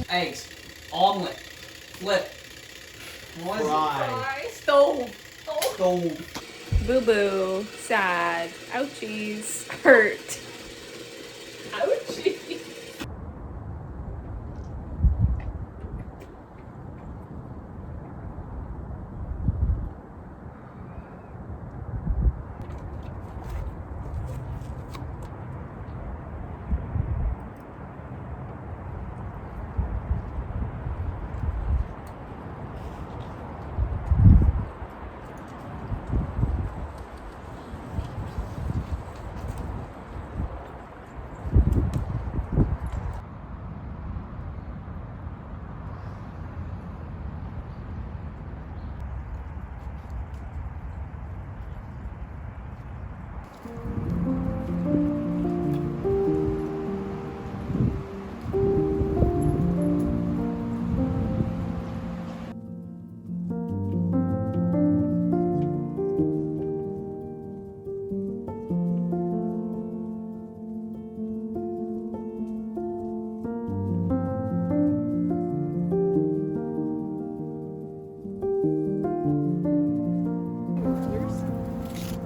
Eggs. Omelet. Flip. What is Fry. it? Stove. Oh. Stove. Boo-boo. Sad. Ouchies. Hurt. Ouchie.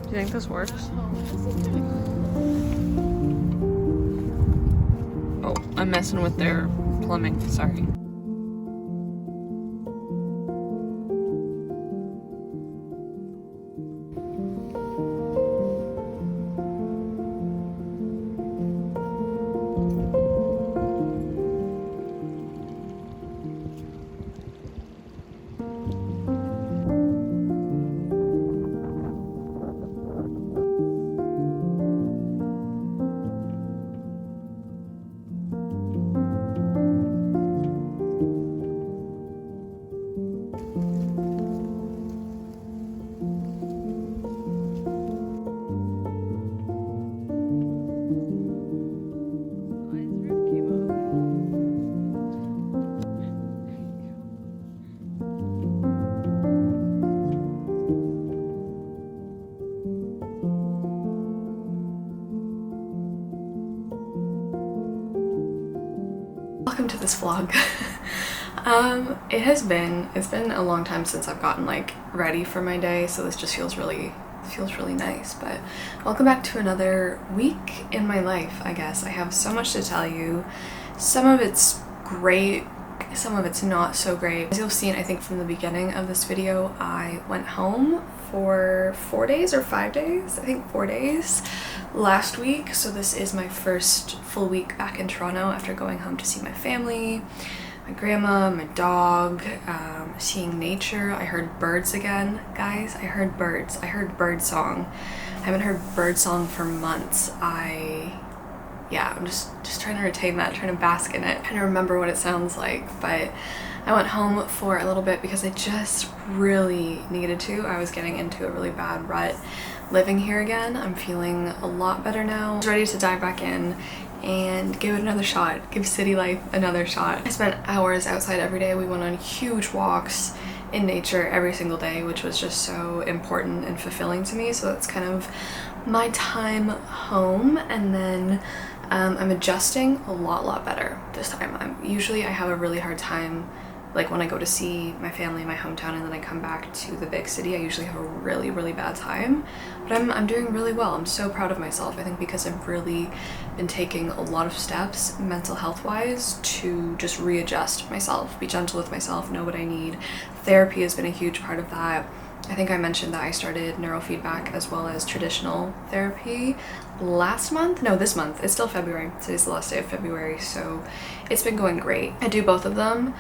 Do you think this works? Oh, I'm messing with their plumbing, sorry. Welcome to this vlog. It's been a long time since I've gotten like ready for my day, so this just feels really nice. But welcome back to another week in my life, I guess. I have so much to tell you. Some of it's great, some of it's not so great. As you'll see, I think from the beginning of this video, I went home for 4 days or 5 days, I think 4 days last week. So this is my first full week back in Toronto after going home to see my family, my grandma, my dog, seeing nature. I heard birds again, guys. I heard birds. I heard bird song. I haven't heard bird song for months. Yeah, I'm just trying to retain that, trying to bask in it, trying to remember what it sounds like. But I went home for a little bit because I just really needed to. I was getting into a really bad rut living here again. I'm feeling a lot better now. I was ready to dive back in and give it another shot, give city life another shot. I spent hours outside every day. We went on huge walks in nature every single day, which was just so important and fulfilling to me. So that's kind of my time home. And then I'm adjusting a lot better this time. Usually I have a really hard time, like when I go to see my family in my hometown and then I come back to the big city, I usually have a really bad time. But I'm doing really well. I'm so proud of myself. I think because I've really been taking a lot of steps mental health wise to just readjust myself, be gentle with myself, know what I need. Therapy has been a huge part of that. I think I mentioned that I started neurofeedback as well as traditional therapy last month. No, this month. It's still February. Today's the last day of February, so it's been going great. I do both of them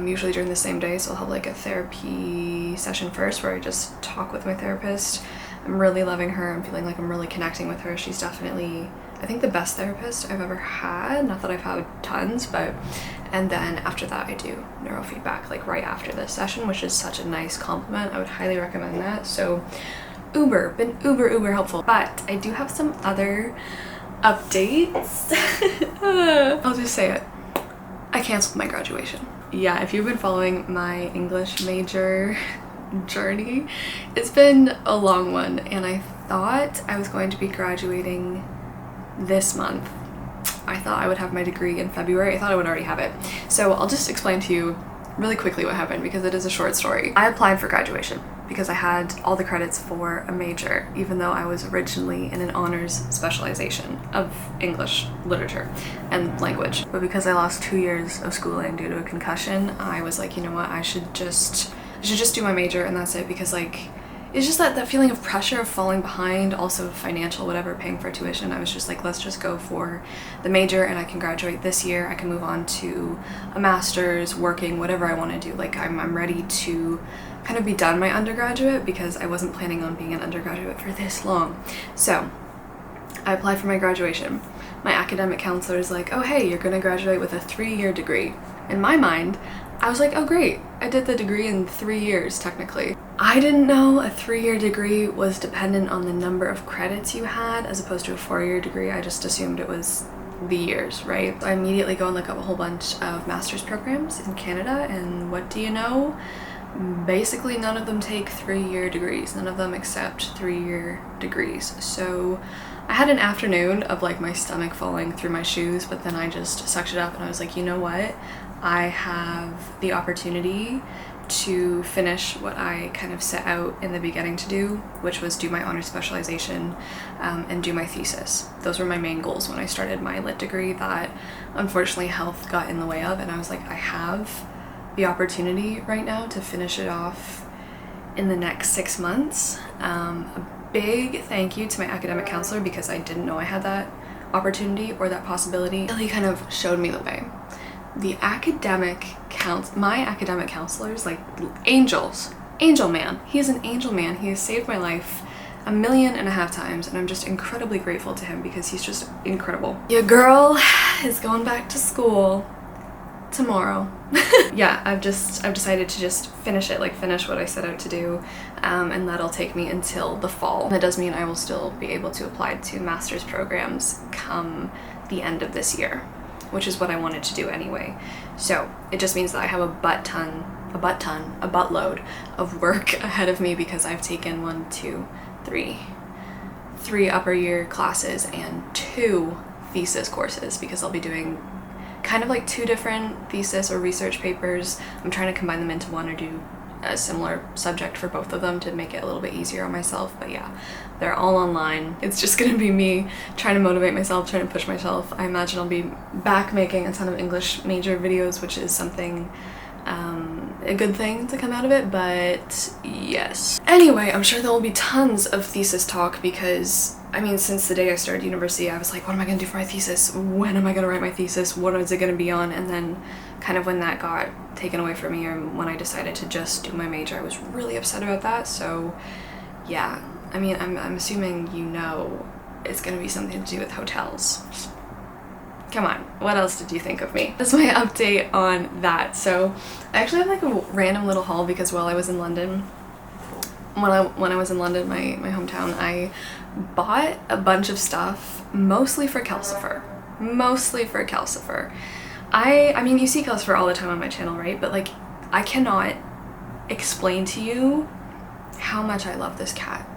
usually during the same day, so I'll have like a therapy session first where I just talk with my therapist. I'm really loving her. I'm feeling like I'm really connecting with her. She's definitely, I think, the best therapist I've ever had. Not that I've had tons, but and then after that I do neurofeedback like right after this session, which is such a nice compliment. I would highly recommend that. So been uber helpful. But I do have some other updates. I'll just say it. I canceled my graduation. Yeah, if you've been following my English major journey, it's been a long one, and I thought I was going to be graduating this month. I thought I would have my degree in February. I thought I would already have it. So I'll just explain to you really quickly what happened because it is a short story. I applied for graduation because I had all the credits for a major, even though I was originally in an honors specialization of English literature and language. But because I lost 2 years of schooling due to a concussion, I was like, you know what, I should just do my major and that's it, because like it's just that feeling of pressure of falling behind, also financial, whatever, paying for tuition. I was just like, let's just go for the major and I can graduate this year. I can move on to a master's, working, whatever I want to do. Like I'm ready to kind of be done my undergraduate because I wasn't planning on being an undergraduate for this long. So I applied for my graduation. My academic counselor is like, oh hey, you're gonna graduate with a 3-year degree. In my mind, I was like, oh great, I did the degree in 3 years technically. I didn't know a 3-year degree was dependent on the number of credits you had as opposed to a 4-year degree. I just assumed it was the years, right? I immediately go and look up a whole bunch of master's programs in Canada, and what do you know? Basically none of them take 3-year degrees. None of them accept 3-year degrees. So I had an afternoon of like my stomach falling through my shoes, but then I just sucked it up and I was like, you know what? I have the opportunity to finish what I kind of set out in the beginning to do, which was do my honors specialization and do my thesis. Those were my main goals when I started my lit degree that unfortunately health got in the way of, and I was like, I have the opportunity right now to finish it off in the next 6 months. A big thank you to my academic counselor because I didn't know I had that opportunity or that possibility. He kind of showed me the way. My academic counselors, like angels, angel man. He is an angel man. He has saved my life 1.5 million times, and I'm just incredibly grateful to him because he's just incredible. Your girl is going back to school tomorrow. Yeah, I've decided to just finish it, like finish what I set out to do, and that'll take me until the fall. That does mean I will still be able to apply to master's programs come the end of this year, which is what I wanted to do anyway. So it just means that I have a buttload of work ahead of me because I've taken 3 upper year classes and 2 thesis courses, because I'll be doing kind of like 2 different thesis or research papers. I'm trying to combine them into one or do a similar subject for both of them to make it a little bit easier on myself. But yeah, they're all online. It's just gonna be me trying to motivate myself, trying to push myself. I imagine I'll be back making a ton of English major videos, which is something, a good thing to come out of it, but yes. Anyway, I'm sure there will be tons of thesis talk because, I mean, since the day I started university, I was like, what am I gonna do for my thesis? When am I gonna write my thesis? What is it gonna be on? And then kind of when that got taken away from me, or when I decided to just do my major, I was really upset about that. So yeah, I mean, I'm assuming you know it's gonna be something to do with hotels. Come on, what else did you think of me? That's my update on that. So I actually have like a random little haul because while I was in London, when I was in London, my hometown, I bought a bunch of stuff, mostly for Calcifer. I mean, you see Calcifer all the time on my channel, right? But like, I cannot explain to you how much I love this cat.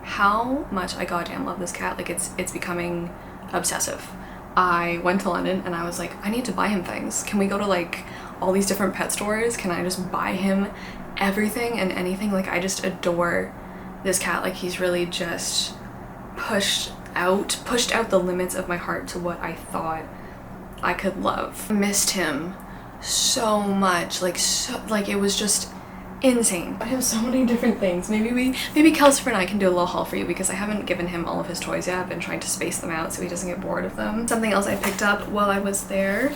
How much I goddamn love this cat. Like, it's becoming obsessive. I went to London and I was like, I need to buy him things. Can we go to like all these different pet stores? Can I just buy him everything and anything? Like, I just adore this cat. Like, he's really just pushed out the limits of my heart to what I thought I could love. I missed him so much, like it was just insane. I have so many different things. Maybe Calcifer and I can do a little haul for you because I haven't given him all of his toys yet. I've been trying to space them out so he doesn't get bored of them. Something else I picked up while I was there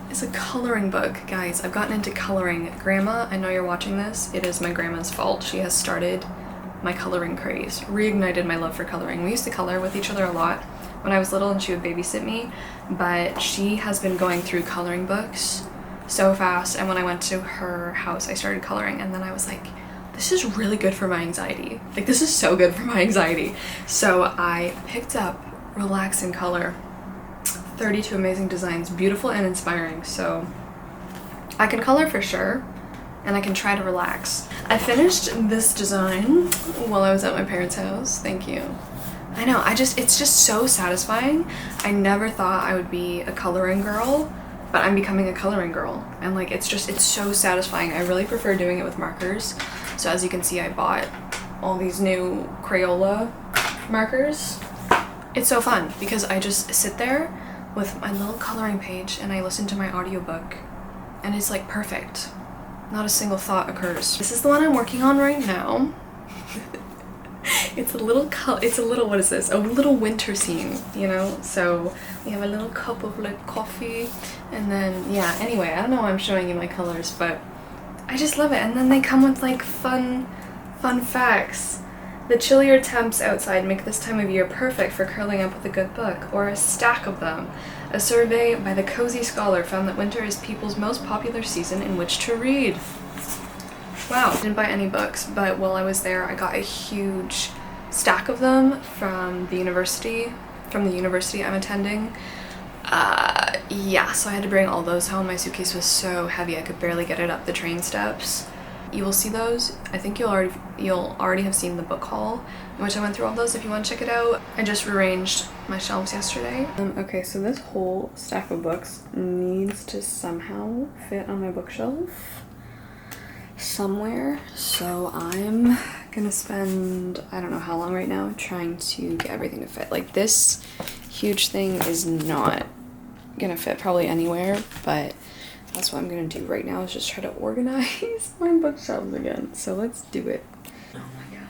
is a coloring book. Guys, I've gotten into coloring. Grandma, I know you're watching this. It is my grandma's fault. She has started my coloring craze, reignited my love for coloring. We used to color with each other a lot when I was little and she would babysit me, but she has been going through coloring books so fast, and when I went to her house I started coloring, and then I was like, this is really good for my anxiety. Like, this is so good for my anxiety. So I picked up Relax in Color, 32 amazing designs, beautiful and inspiring. So I can color for sure, and I can try to relax. I finished this design while I was at my parents' house. Thank you I know, it's just so satisfying. I never thought I would be a coloring girl, but I'm becoming a coloring girl. And like, it's so satisfying. I really prefer doing it with markers. So as you can see, I bought all these new Crayola markers. It's so fun because I just sit there with my little coloring page and I listen to my audiobook and it's like perfect. Not a single thought occurs. This is the one I'm working on right now. It's a little, what is this? A little winter scene, you know? So we have a little cup of like coffee and then, yeah, anyway, I don't know why I'm showing you my colors, but I just love it. And then they come with like fun facts. The chillier temps outside make this time of year perfect for curling up with a good book, or a stack of them. A survey by the Cozy Scholar found that winter is people's most popular season in which to read. Wow. I didn't buy any books, but while I was there, I got a huge stack of them from the university I'm attending. Yeah, so I had to bring all those home. My suitcase was so heavy I could barely get it up the train steps. You will see those. I think you'll already have seen the book haul in which I went through all those if you want to check it out. I just rearranged my shelves yesterday. Okay, so this whole stack of books needs to somehow fit on my bookshelf somewhere. So I'm gonna spend, I don't know how long right now, trying to get everything to fit. Like this huge thing is not gonna fit probably anywhere, but that's what I'm gonna do right now, is just try to organize my bookshelves again. So let's do it. Oh my god.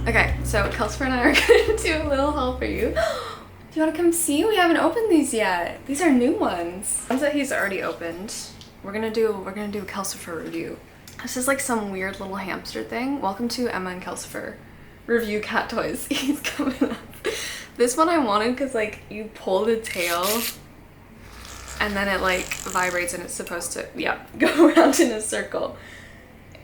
Okay, so Calcifer and I are gonna do a little haul for you. Do you want to come see? We haven't opened these yet. These are new ones. Ones that he's already opened. We're gonna do a Calcifer review. This is like some weird little hamster thing. Welcome to Emma and Calcifer review cat toys. He's coming up. This one I wanted because like you pull the tail and then it like vibrates and it's supposed to, yeah, go around in a circle.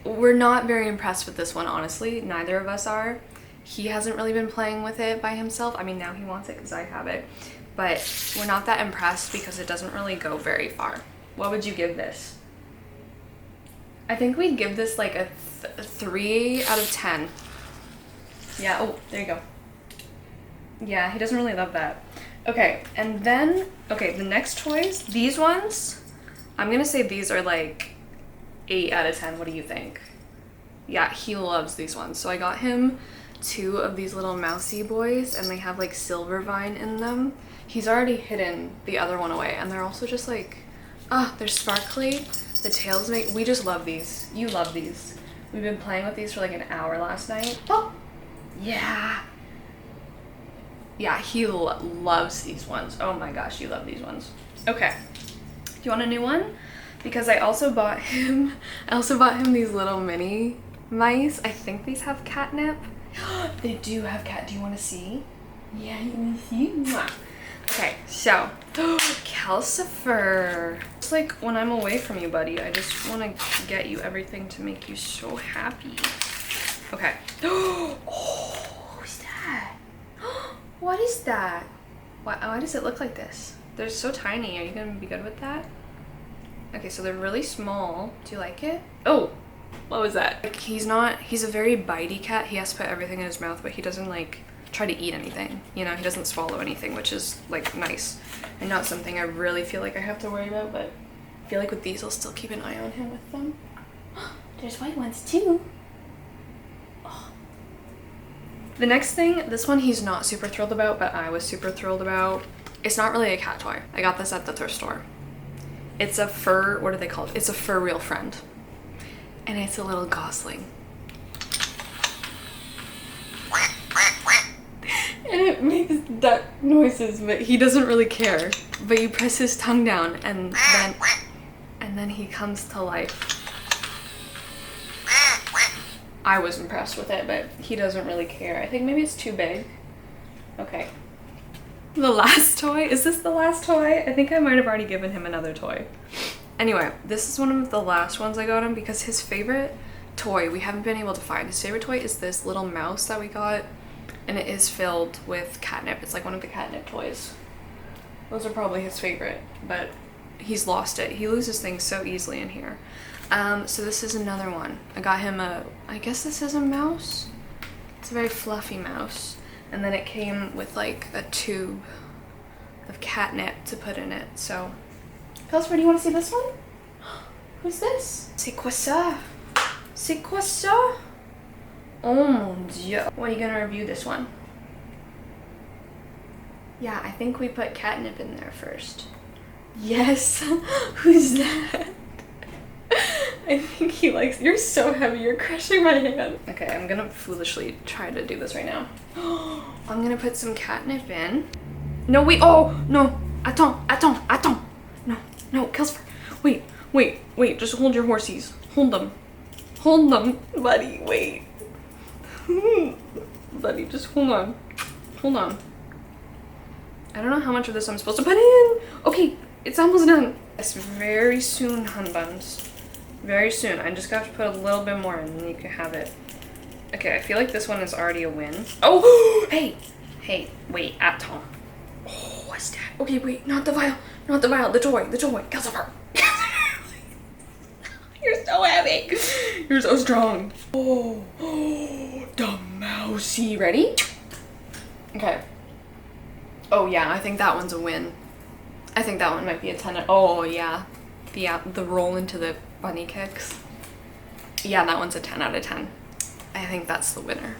We're not very impressed with this one, honestly. Neither of us are. He hasn't really been playing with it by himself. I mean, now he wants it because I have it. But we're not that impressed because it doesn't really go very far. What would you give this? I think we'd give this like a 3 out of 10. Yeah, oh, there you go. Yeah, he doesn't really love that. Okay, and then, okay, the next toys, these ones, I'm gonna say these are like 8 out of 10. What do you think? Yeah, he loves these ones. So I got him 2 of these little mousy boys and they have like silver vine in them. He's already hidden the other one away and they're also just like, they're sparkly. The tails we just love these. You love these. We've been playing with these for like an hour last night. Oh, yeah. Yeah, he loves these ones. Oh my gosh, you love these ones. Okay, do you want a new one? Because I also bought him these little mini mice. I think these have catnip. They do have cat. Do you want to see? Yeah, you want to see? Mwah. Okay, so Calcifer. It's like when I'm away from you, buddy, I just want to get you everything to make you so happy. Okay. Oh, who's that? What is that? Why does it look like this? They're so tiny. Are you gonna be good with that? Okay, so they're really small. Do you like it? Oh, what was that? Like, he's a very bitey cat. He has to put everything in his mouth, but he doesn't like try to eat anything. You know, he doesn't swallow anything, which is like nice and not something I really feel like I have to worry about, but I feel like with these, I'll still keep an eye on him with them. There's white ones too. Oh. The next thing, this one he's not super thrilled about, but I was super thrilled about. It's not really a cat toy. I got this at the thrift store. It's a fur, what do they call it? It's a fur real friend. And it's a little gosling. And it makes duck noises, but he doesn't really care. But you press his tongue down and then he comes to life. I was impressed with it, but he doesn't really care. I think maybe it's too big. Okay. The last toy? Is this the last toy? I think I might have already given him another toy. Anyway, this is one of the last ones I got him because his favorite toy, we haven't been able to find. His favorite toy is this little mouse that we got, and it is filled with catnip. It's like one of the catnip toys. Those are probably his favorite, but he's lost it. He loses things so easily in here. So this is another one. I got him I guess this is a mouse. It's a very fluffy mouse. And then it came with like a tube of catnip to put in it. So, Calcifer, do you want to see this one? Who's this? C'est quoi ça? C'est quoi ça? Oh mon dieu. When are you gonna review this one? Yeah, I think we put catnip in there first. Yes. Who's that? I think he likes. You're so heavy. You're crushing my hand. Okay, I'm gonna foolishly try to do this right now. I'm gonna put some catnip in. No, wait. Oh no! Attends. No, Calcifer. Wait. Just hold your horsies. Hold them, buddy. Wait, buddy. Just hold on. I don't know how much of this I'm supposed to put in. Okay, it's almost done. Yes, very soon, hun buns. Very soon. I just got to put a little bit more and then you can have it. Okay, I feel like this one is already a win. Oh! Hey, wait, attends. Oh, what's that? Okay, wait, not the vial, the toy, Calcifer. You're so heavy. You're so strong. Oh, the mousey. Ready? Okay. Oh yeah, I think that one's a win. I think that one might be a 10. Oh yeah. The roll into the bunny kicks. Yeah, that one's a 10 out of 10. I think that's the winner.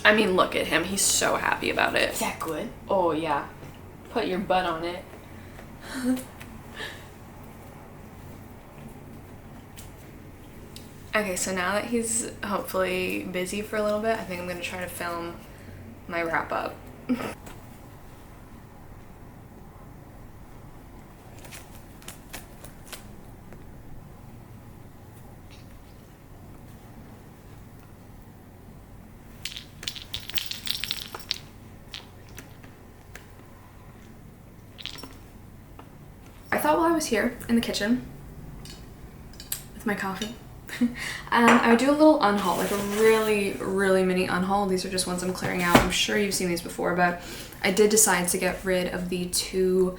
I mean, look at him. He's so happy about it. Is that good? Oh yeah. Put your butt on it. Okay, so now that he's hopefully busy for a little bit, I think I'm gonna try to film my wrap up. I thought while I was here in the kitchen with my coffee, I would do a little unhaul, like a really mini unhaul. These are just ones I'm clearing out. I'm sure you've seen these before, but I did decide to get rid of the 2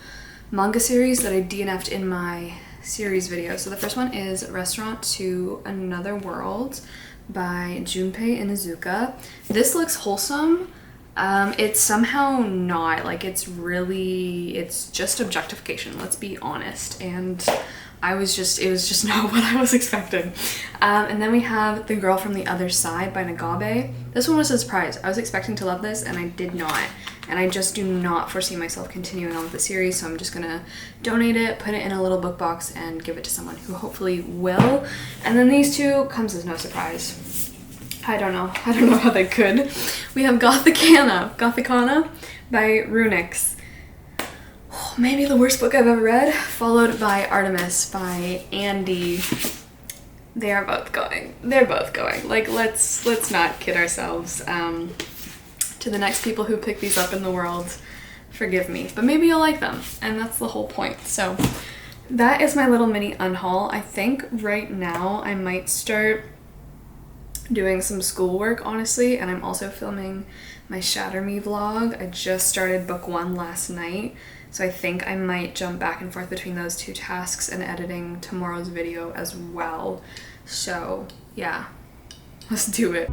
manga series that I DNF'd in my series video. So the first one is Restaurant to Another World by Junpei Inuzuka. This looks wholesome. It's somehow not. Like, it's just objectification, let's be honest. And it was just not what I was expecting. And then we have The Girl from the Other Side by Nagabe. This one was a surprise. I was expecting to love this and I did not. And I just do not foresee myself continuing on with the series, so I'm just gonna donate it, put it in a little book box, and give it to someone who hopefully will. And then these 2 comes as no surprise. I don't know how they could. We have Gothicana by Runix. Maybe the worst book I've ever read, followed by Artemis by Andy. They're both going. Like, let's not kid ourselves. To the next people who pick these up in the world, forgive me, but maybe you'll like them, and that's the whole point. So that is my little mini unhaul. I think right now I might start doing some schoolwork, honestly, and I'm also filming my Shatter Me vlog. I just started book 1 last night, So I think I might jump back and forth between those two tasks and editing tomorrow's video as well. So yeah, let's do it.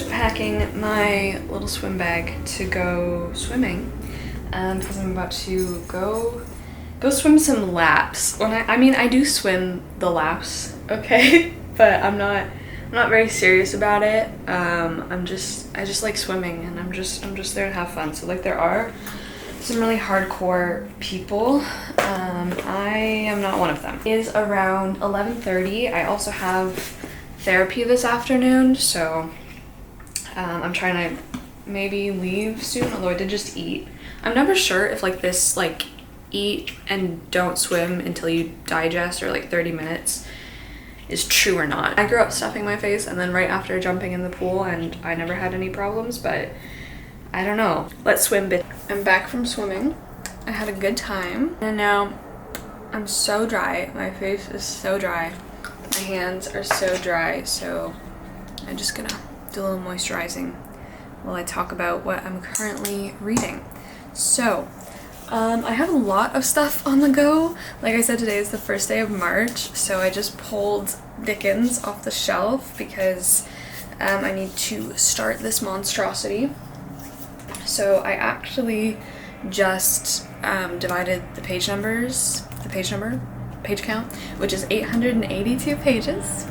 Packing my little swim bag to go swimming because I'm about to go swim some laps. I mean I do swim the laps, okay, but I'm not very serious about it. I just like swimming, and I'm just there to have fun. So like there are some really hardcore people. I am not one of them. It is around 11:30. I also have therapy this afternoon, so I'm trying to maybe leave soon, although I did just eat. I'm never sure if like this like eat and don't swim until you digest, or like 30 minutes is true or not. I grew up stuffing my face and then right after jumping in the pool, and I never had any problems, but I don't know. Let's swim, bitch. I'm back from swimming. I had a good time, and now I'm so dry. My face is so dry. My hands are so dry, so I'm just gonna do a little moisturizing while I talk about what I'm currently reading. So, I have a lot of stuff on the go. Like I said, today is the first day of March, so I just pulled Dickens off the shelf because I need to start this monstrosity. So I actually just divided the page count, which is 882 pages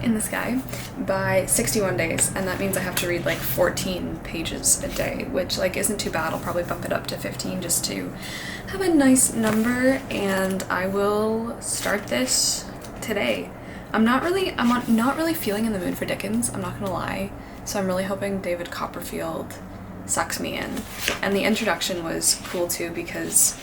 in this guy, by 61 days, and that means I have to read like 14 pages a day, which like isn't too bad. I'll probably bump it up to 15 just to have a nice number, and I will start this today. I'm not really feeling in the mood for Dickens, I'm not gonna lie, so I'm really hoping David Copperfield sucks me in. And the introduction was cool too, because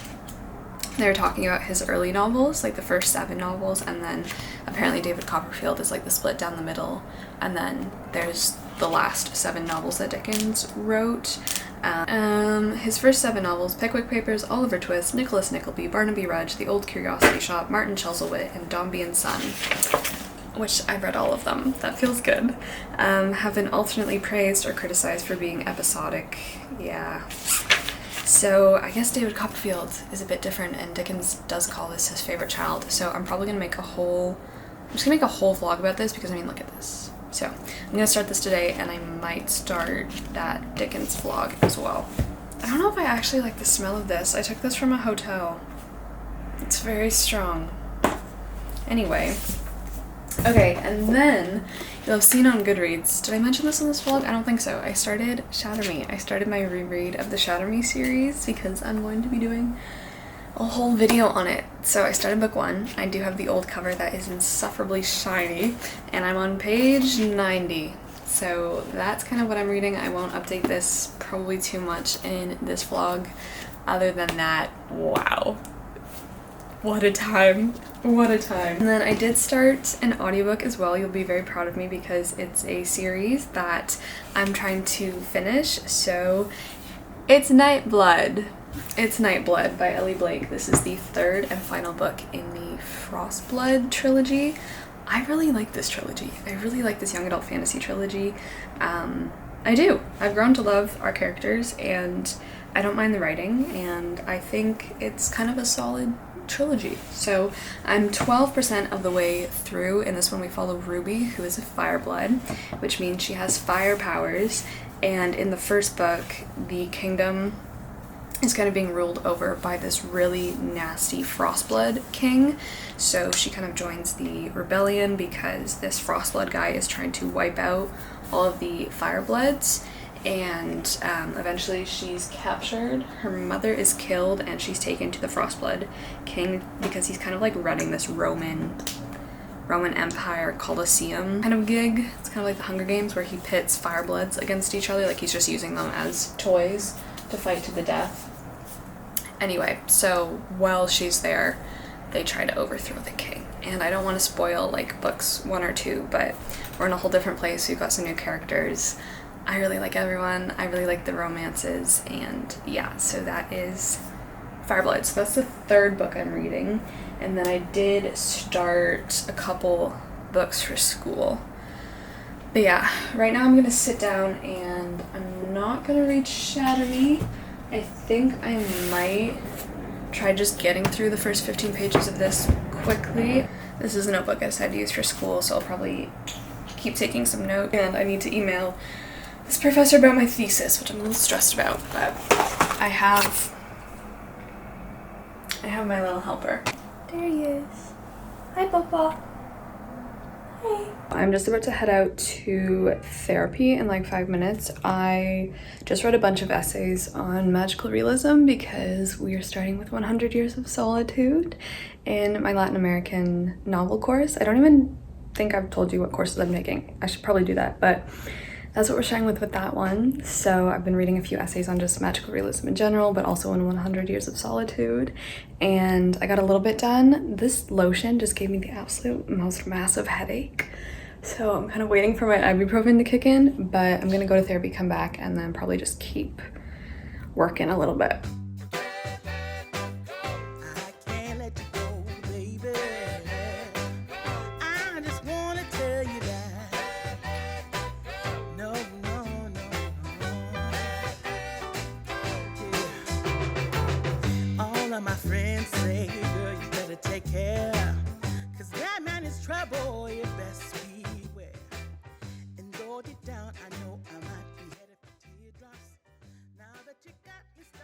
they were talking about his early novels, like the first 7 novels, and then apparently David Copperfield is like the split down the middle, and then there's the last 7 novels that Dickens wrote. His first 7 novels: Pickwick Papers, Oliver Twist, Nicholas Nickleby, Barnaby Rudge, The Old Curiosity Shop, Martin Chuzzlewit, and Dombey and Son, which I've read all of them. That feels good. Have been alternately praised or criticized for being episodic. Yeah. So I guess David Copperfield is a bit different, and Dickens does call this his favorite child. So I'm probably gonna make a whole vlog about this, because I mean, look at this. So I'm gonna start this today, and I might start that Dickens vlog as well. I don't know if I actually like the smell of this. I took this from a hotel. It's very strong. Anyway. Okay, and then you'll have seen on Goodreads. Did I mention this in this vlog? I don't think so. I started Shatter Me. I started my reread of the Shatter Me series because I'm going to be doing a whole video on it. So I started book 1. I do have the old cover that is insufferably shiny, and I'm on page 90. So that's kind of what I'm reading. I won't update this probably too much in this vlog. Other than that, wow. What a time. What a time. And then I did start an audiobook as well. You'll be very proud of me because it's a series that I'm trying to finish. So it's Nightblood. It's Nightblood by Ellie Blake. This is the 3rd and final book in the Frostblood trilogy. I really like this trilogy. I really like this young adult fantasy trilogy. I do. I've grown to love our characters, and I don't mind the writing, and I think it's kind of a solid trilogy. So I'm 12% of the way through. In this one we follow Ruby, who is a fireblood, which means she has fire powers. And in the first book, the kingdom is kind of being ruled over by this really nasty Frostblood king. So she kind of joins the rebellion because this Frostblood guy is trying to wipe out all of the Firebloods. And eventually she's captured, her mother is killed, and she's taken to the Frostblood king because he's kind of like running this Roman Empire Colosseum kind of gig. It's kind of like the Hunger Games where he pits Firebloods against each other, like he's just using them as toys to fight to the death. Anyway, so while she's there, they try to overthrow the king. And I don't want to spoil like books 1 or 2, but we're in a whole different place. We've got some new characters. I really like everyone. I really like the romances, and yeah, so that is Fireblood. So that's the 3rd book I'm reading. And then I did start a couple books for school. But yeah, right now I'm gonna sit down and I'm not gonna read Shatter Me. I think I might try just getting through the first 15 pages of this quickly. This is a notebook I decided to use for school, so I'll probably keep taking some notes. And I need to email this professor about my thesis, which I'm a little stressed about, but I have my little helper. There he is. Hi, Papa. Hi. I'm just about to head out to therapy in like 5 minutes. I just wrote a bunch of essays on magical realism because we are starting with 100 Years of Solitude in my Latin American novel course. I don't even think I've told you what courses I'm taking. I should probably do that, but that's what we're starting with that one. So I've been reading a few essays on just magical realism in general, but also on 100 Years of Solitude. And I got a little bit done. This lotion just gave me the absolute most massive headache. So I'm kind of waiting for my ibuprofen to kick in, but I'm gonna go to therapy, come back, and then probably just keep working a little bit. My friends say, girl, you better take care, 'cause that man is trouble, you best beware. And though deep down I know